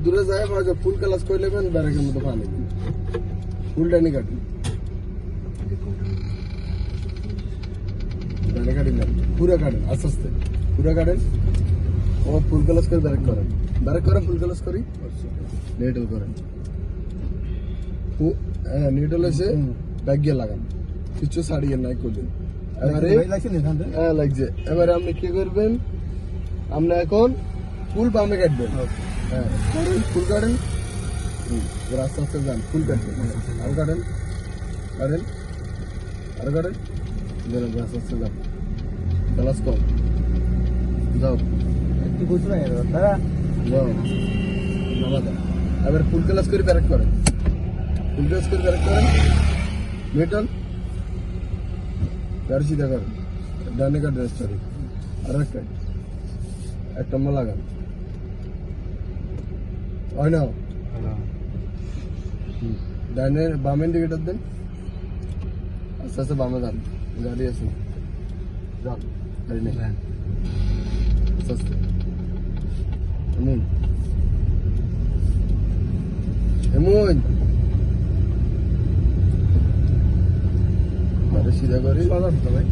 দূরে যায় ফুল ক্লাস করে নেবেন ব্যারেকের মতো পানি ফুল ডানি কাটুন ডানি কাটেন না পুরো কাটেন আস্তে আস্তে পুরো কাটেন ও ফুল ক্লাস করে ব্যারেক করেন ফুল ক্লাস করি নিডল করেন হ্যাঁ নিডল এসে ব্যাগ গিয়ে লাগান কিছু ছাড়িয়ে নাই করবেন এবারে হ্যাঁ লাগছে এবারে আপনি কি করবেন আপনি এখন ফুল বামে কাটবেন হ্যাঁ ফুল কাটেন আস্তে আস্তে যান ফুল কাটবেন আরো কাটেন কাটেন আরো কাটেন আস্তে আস্তে যান ক্লাস কম যাও একটু বুঝতে পারি দাদা যাও এবার ফুল ক্লাস করে ব্যারেক করেন ফুল ক্লাস করে ব্যারেক করেন মেটাল গাড়ি সিধা করেন ডানে কাট ড্রেস সরি আর এক নম্বর লাগান হয় না ডানে বাম ইন্ডিকেটার দেন আস্তে আস্তে বামে যান গাড়ি আছে যান গাড়ি নেই আস্তে আস্তে এমন সিধা করি ভাই